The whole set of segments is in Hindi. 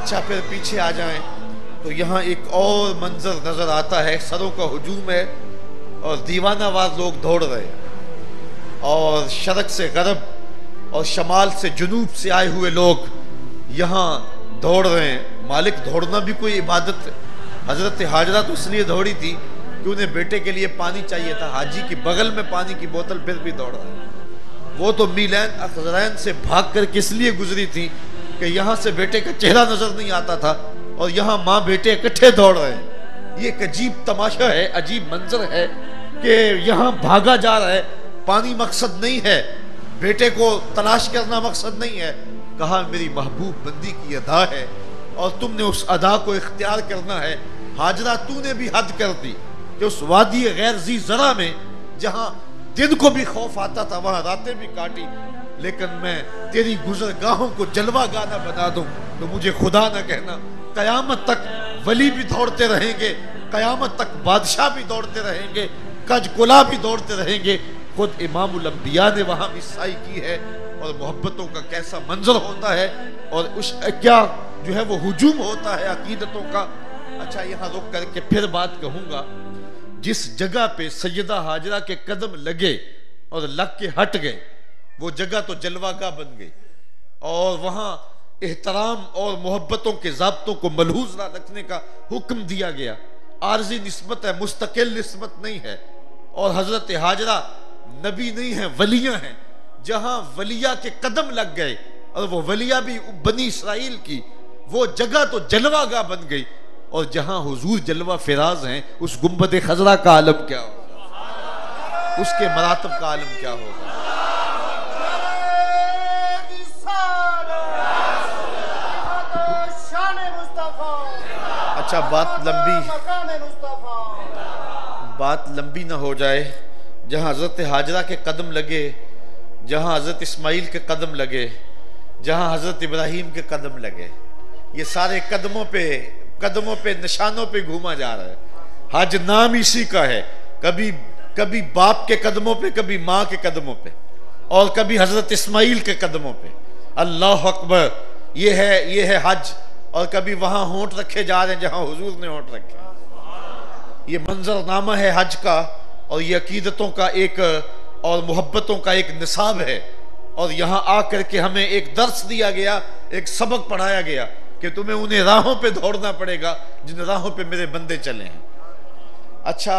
अच्छा फिर पीछे आ जाएं तो यहाँ एक और मंजर नजर आता है। सरों का हुजूम है और दीवानावार लोग दौड़ रहे हैं और शरक से गरब और शमाल से जुनूब से आए हुए लोग यहाँ दौड़ रहे हैं। मालिक, दौड़ना भी कोई इबादत है। हजरत हाजरा तो इसलिए दौड़ी थी कि उन्हें बेटे के लिए पानी चाहिए था। हाजी की बगल में पानी की बोतल, फिर भी दौड़ रहे हैं। वो तो मीलैन अखज़रैन से भाग कर किस लिए गुजरी थी कि यहाँ से बेटे का चेहरा नजर नहीं आता था और यहाँ माँ बेटे इकट्ठे दौड़ रहे हैं। ये एक अजीब तमाशा है, अजीब मंजर है कि यहाँ भागा जा रहा है। पानी मकसद नहीं है, बेटे को तलाश करना मकसद नहीं है। कहा मेरी महबूब बंदी की अदा है और तुमने उस अदा को इख्तियार करना है। हाजरा, तूने भी हद कर दी कि उस वादी गैर जी जरा में जहाँ दिन को भी खौफ आता था वहां रातें भी काटी, लेकिन मैं तेरी गुजरगाहों को जलवा गाना बना दूं तो मुझे खुदा न कहना। कयामत तक वली भी दौड़ते रहेंगे, कयामत तक बादशाह भी दौड़ते रहेंगे, कजकुला भी दौड़ते रहेंगे। खुद इमामुल अंबिया ने वहां भी साई की है और मोहब्बतों का कैसा मंजर होता है और उस क्या जो है वो हुजूम होता है अकीदतों का। अच्छा, यहाँ रुक करके फिर बात कहूंगा। जिस जगह पे सैयदा हाजरा के कदम लगे और लग के हट गए, वो जगह तो जलवागाह बन गई और वहां एहतराम और मोहब्बतों के ज़ाब्तों को मलहूज रखने का हुक्म दिया गया। आर्जी निस्बत है, मुस्तकिल निस्बत नहीं है। और हजरत हाजरा नबी नहीं है, वलिया हैं। जहां वलिया के कदम लग गए और वो वलिया भी बनी इसराइल की, वो जगह तो जलवागाह बन गई। और जहां हुजूर जलवा फिराज हैं, उस गुंबद खजरा का आलम क्या होगा, उसके मरातब का आलम क्या होगा। अच्छा, बात लंबी ना हो जाए। जहां हजरत हाजरा के कदम लगे, जहां हजरत इस्माइल के कदम लगे, जहां हजरत इब्राहिम के कदम लगे, ये सारे कदमों पे निशानों पे घूमा जा रहा है। हज नाम इसी का है। कभी बाप के कदमों पे, कभी माँ के कदमों पे और कभी हजरत इस्माइल के कदमों पे। अल्लाह अकबर, ये है हज। और कभी वहां होंठ रखे जा रहे हैं जहां हुजूर ने होंठ रखे। ये मंजरनामा है हज का और ये अकीदतों का एक और मोहब्बतों का एक निसाब है। और यहां आकर के हमें एक दर्स दिया गया, एक सबक पढ़ाया गया कि तुम्हें उन्हें राहों पे दौड़ना पड़ेगा जिन राहों पे मेरे बंदे चले हैं। अच्छा,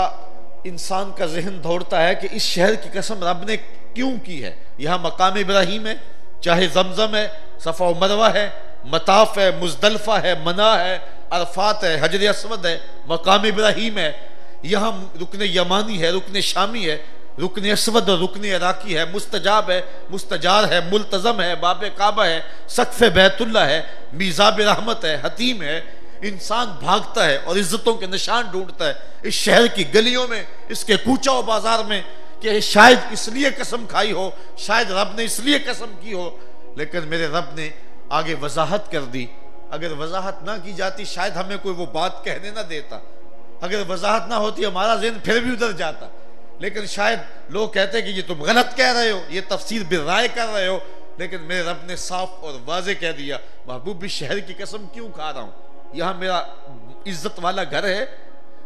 इंसान का जहन दौड़ता है कि इस शहर की कसम रब ने क्यों की है। यहाँ मकाम इब्राहिम है, चाहे जमजम है, सफा व मरवा है, मताफ है, मुजदलफा है, मना है, अरफात है, हजर अस्वद है, मकाम इब्राहिम है। यहाँ रुकने यमानी है, रुकने शामी है, रुकन अस्वद और रुकन इराकी है, मुस्तजाब है, मुस्तजार है, मुल्तजम है, बाब काबा है, सक़्फ़े बैतुल्ला है, मीज़ाब रहमत है, हतीम है। इंसान भागता है और इज्जतों के निशान ढूंढता है इस शहर की गलियों में, इसके कूचा व बाजार में कि शायद इसलिए कसम खाई हो, शायद रब ने इसलिए कसम की हो। लेकिन मेरे रब ने आगे वजाहत कर दी। अगर वजाहत ना की जाती शायद हमें कोई वो बात कहने ना देता। अगर वजाहत ना होती हमारा ज़हन फिर भी उधर जाता। लेकिन शायद लोग कहते हैं कि ये तुम गलत कह रहे हो, ये तफसीर बिराए कर रहे हो। लेकिन मेरे रब ने साफ और वाजे कह दिया, महबूब भी शहर की कसम क्यों खा रहा हूँ। यहाँ मेरा इज्जत वाला घर है,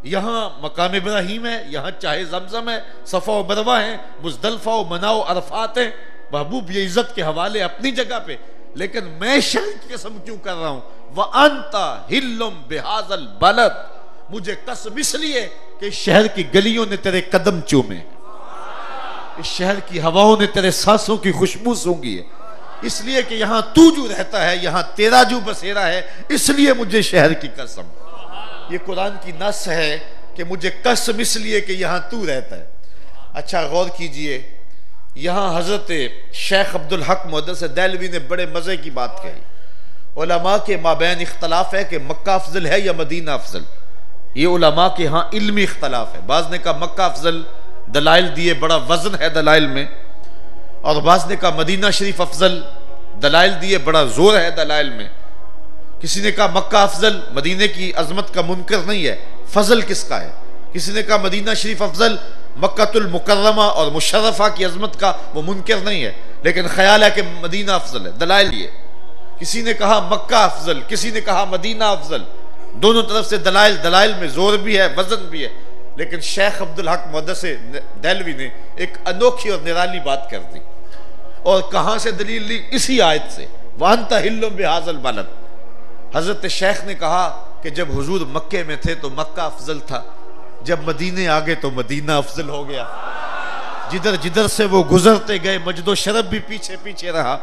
यहाँ मकाम इब्राहिम है, यहाँ चाहे जमजम है, सफ़ा व मरवा है, मुजदलफा व मना व अरफात है। महबूब ये इज्जत के हवाले अपनी जगह पे, लेकिन मैं शहर की कसम क्यों कर रहा हूँ। व अंता हिल्लुम बिहाज़ल बलद, मुझे कसम इसलिए कि शहर की गलियों ने तेरे कदम चूमे, इस शहर की हवाओं ने तेरे सांसों की खुशबू सूंघी है, इसलिए कि यहाँ तू जो रहता है, यहाँ तेरा जो बसेरा है, इसलिए मुझे शहर की कसम। ये कुरान की नस है कि मुझे कसम इसलिए कि यहाँ तू रहता है। अच्छा, गौर कीजिए, यहाँ हजरत शेख अब्दुल हक मुहद्दिस देहलवी ने बड़े मजे की बात कही। उलमा के माबैन इख्तलाफ है कि मक्का अफजल है या मदीना अफजल। ये उलमा के यहाँ इल्मी इख्तलाफ है। बाज़ ने कहा मक्का अफजल, दलाइल दिए, बड़ा वजन है दलाइल में। और बाज़ ने कहा मदीना शरीफ अफजल, दलाइल दिए, बड़ा जोर है दलाइल में। किसी ने कहा मक्का अफजल, मदीने की अजमत का मुनकर नहीं है, फजल किसका है। किसी ने कहा मदीना शरीफ अफजल, मक्कातुल मुकर्रमा और मुशर्रफा की अजमत का वो मुनकर नहीं है, लेकिन ख्याल है कि मदीना अफजल है, दलाइल ये। किसी ने कहा मक्का अफजल, किसी ने कहा मदीना अफजल। दोनों तरफ से दलाइल, दलाइल में जोर भी है, वजन भी है। लेकिन शेख अब्दुल हक मुहद्दिस देहलवी ने एक अनोखी और निराली बात कर दी। और कहां से दलील ली? इसी आयत से, वांता हिल्लुम बिहाज़ल बलद। हजरत शेख ने कहा कि जब हुजूर मक्के में थे तो मक्का अफजल था, जब मदीने आ गए तो मदीना अफजल हो गया। जिधर जिधर से वो गुजरते गए, मजदो शरफ भी पीछे पीछे रहा।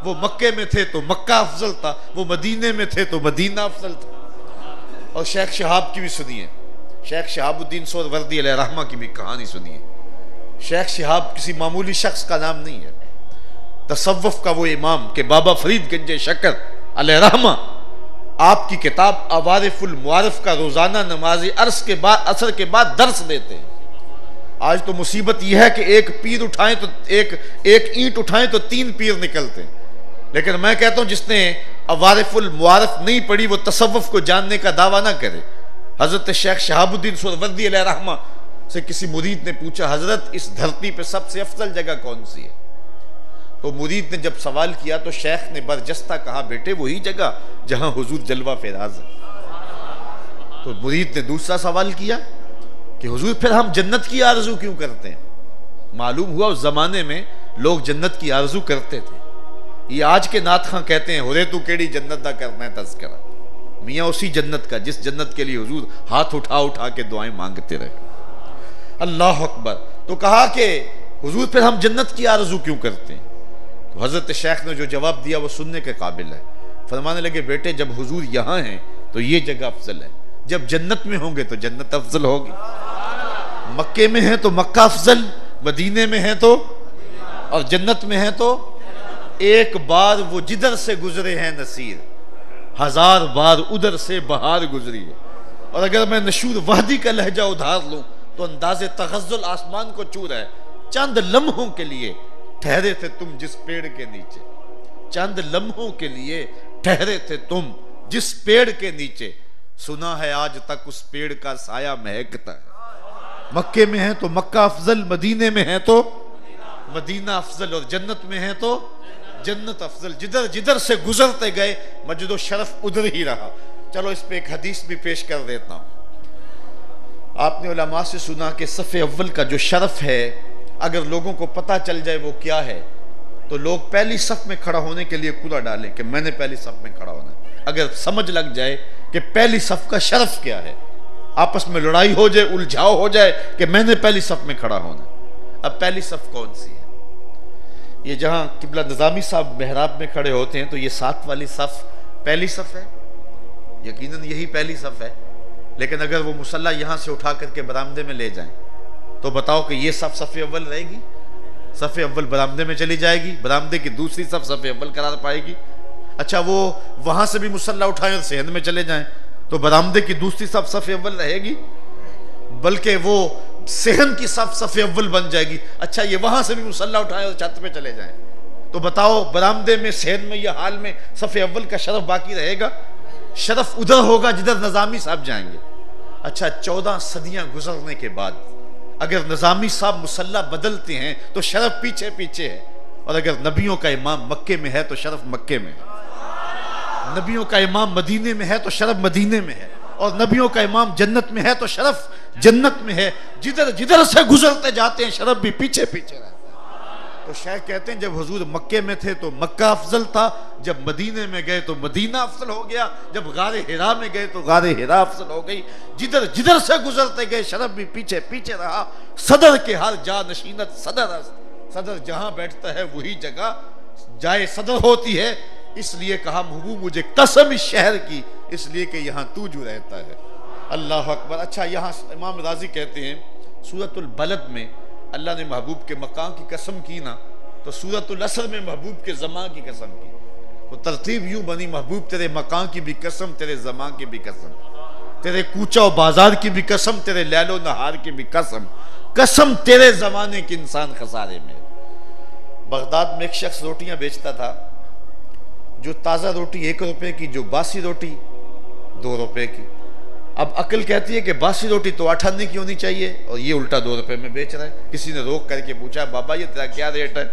वो मक्के में थे तो मक्का अफजल था, वो मदीने में थे तो मदीना अफजल था। और शेख शहाब की भी सुनिए, शेख शहाबुद्दीन सोहरावर्दी अलैहि रहमा की भी कहानी सुनिए। शेख शहाब किसी मामूली शख्स का नाम नहीं है, तसव्वुफ का वो इमाम के बाबा फरीद गंजे शक्कर अलैहि रहमा आपकी किताब अवारिफुल मुआरिफ का रोजाना नमाज अर्स के बाद, असर के बाद दर्स देते हैं। आज तो मुसीबत यह है कि एक पीर उठाएं तो एक ईंट उठाएं तो 3 पीर निकलते हैं। लेकिन मैं कहता हूं जिसने अवारिफुल मुआरिफ नहीं पढ़ी वो तसव्वुफ को जानने का दावा ना करे। हजरत शेख शहाबुद्दीन सोहरावर्दी अलैहि रहमा से किसी मुरीद ने पूछा, हजरत इस धरती पे सबसे अफजल जगह कौन सी है? तो मुरीद ने जब सवाल किया तो शेख ने बरजस्ता कहा, बेटे वही जगह जहां हुजूर जलवा फेराज है। तो मुरीद ने दूसरा सवाल किया कि हुजूर फिर हम जन्नत की आरजू क्यों करते हैं? मालूम हुआ उस जमाने में लोग जन्नत की आरजू करते थे। ये आज के नात खां कहते हैं, हुरे तू केड़ी जन्नत दा करना है तज़किरा। मियाँ उसी जन्नत का जिस जन्नत के लिए हुजूर हाथ उठा उठा के दुआएं मांगते रहे। अल्लाह अकबर। तो कहा कि हुजूर फिर हम जन्नत की आरजू क्यों करते हैं? तो हजरत शेख ने जो जवाब दिया वो सुनने के काबिल है। फरमाने लगे, बेटे जब हुजूर यहाँ हैं तो ये जगह अफजल है, जब जन्नत में होंगे तो जन्नत अफजल होगी। मक्के में है तो मक्का अफजल, मदीने में है तो, और जन्नत में है तो। एक बार वो जिधर से गुजरे हैं नसीर, 1000 बार उधर से बहार गुजरी है। और अगर मैं नशूर वहदी का लहजा उधार लूं तो अंदाजे तगज़्ज़ुल आसमान को चू रहा है। चंद लम्हों के लिए ठहरे थे तुम जिस पेड़ के नीचे, चंद लम्हों के लिए ठहरे थे तुम जिस पेड़ के नीचे, सुना है आज तक उस पेड़ का साया महकता है। मक्के में है तो मक्का अफजल, मदीने में है तो मदीना अफजल, और जन्नत में है तो जन्नत अफजल। जिधर जिधर से गुजरते गए मजदो शरफ उधर ही रहा। चलो इस पे एक हदीस भी पेश कर देता हूं। आपने उलमा से सुना कि सफ़े अव्वल का जो शरफ है, अगर लोगों को पता चल जाए वो क्या है, तो लोग पहली सफ में खड़ा होने के लिए कूदा डालें कि मैंने पहली सफ में खड़ा होना है। अगर समझ लग जाए कि पहली सफ का शरफ क्या है, आपस में लड़ाई हो जाए, उलझाव हो जाए कि मैंने पहली सफ में खड़ा होना। अब पहली सफ कौन सी है? ये जहां किबला निजामी साहब मेहराब में खड़े होते हैं तो ये 7 वाली सफ पहली सफ है, यकीनन यही पहली सफ है। लेकिन अगर वो मुसल्ला यहां से उठा करके बरामदे में ले जाएं तो बताओ कि ये सफ सफ़े अव्वल रहेगी? सफ़े अव्वल बरामदे में चली जाएगी, बरामदे की दूसरी सफ सफ़े अव्वल करार पाएगी। अच्छा, वो वहां से भी मुसल्ला उठाएं और सेहन में चले जाएं तो बरामदे की दूसरी सफ सफ़े अव्वल रहेगी, बल्कि वो सेहन की सफ सफ़े अव्वल बन जाएगी। अच्छा, ये वहां से भी मुसल्ला उठाएं और छत पे चले जाएं तो बताओ बरामदे में, सेहन में या हाल में सफ़े अव्वल का शरफ बाकी रहेगा? शरफ उधर होगा जिधर निजामी साहब जाएंगे। अच्छा, 14 सदियां गुजरने के बाद अगर निजामी साहब मुसल्ला बदलते हैं तो शरफ पीछे पीछे है, और अगर नबियों का इमाम मक्के में है तो शरफ मक्के में है, नबियों का इमाम मदीने में है तो शरफ मदीने में है, और नबियों का इमाम जन्नत में है तो शरफ जन्नत में है। जिधर जिधर से गुजरते जाते हैं शरफ भी पीछे पीछे रहता है। तो शेख कहते हैं जब हुजूर मक्के में थे तो मक्का अफजल था, जब मदीने में गए तो मदीना अफजल हो गया, जब गारे हिरा में गए तो गारे हिरा अफजल हो गई। जिधर जिधर से गुजरते गए शरफ भी पीछे पीछे रहा। सदर के हर जा नशीनत सदर, सदर जहां बैठता है वही जगह जाए सदर होती है। इसलिए कहा महबूब मुझे कसम इस शहर की, इसलिए कि यहाँ तू जो रहता है। अल्लाह अकबर। अच्छा, यहाँ इमाम राजी कहते हैं सूरतुल बलद में अल्लाह ने महबूब के मकाम की कसम की ना, तो सूरतुल असर में महबूब के ज़मां की कसम की। तो तरतीब यूं बनी, महबूब तेरे मकाम की भी कसम, तेरे ज़मां की भी कसम, तेरे कूचा बाजार की भी कसम, तेरे लैलो नहार की भी कसम, कसम तेरे ज़माने के इंसान खसारे में। बगदाद में एक शख्स रोटियां बेचता था, जो ताज़ा रोटी 1 रुपए की, जो बासी रोटी 2 रुपए की। अब अकल कहती है कि बासी रोटी तो 8 आने की होनी चाहिए और ये उल्टा 2 रुपए में बेच रहा है। किसी ने रोक करके पूछा, बाबा ये तेरा क्या रेट है?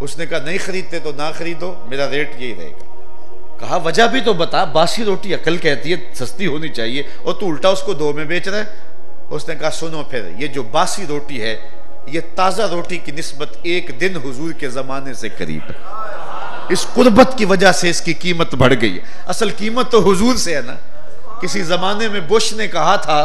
उसने कहा नहीं खरीदते तो ना खरीदो, मेरा रेट यही रहेगा। कहा वजह भी तो बता, बासी रोटी अकल कहती है सस्ती होनी चाहिए और तू उल्टा उसको 2 में बेच रहा है। उसने कहा सुनो फिर, ये जो बासी रोटी है ये ताजा रोटी की निस्बत 1 दिन हुजूर के जमाने से करीब है। इस कुर्बत की वजह से इसकी कीमत बढ़ गई है। असल कीमत तो हुजूर से है ना। किसी जमाने में बुश ने कहा था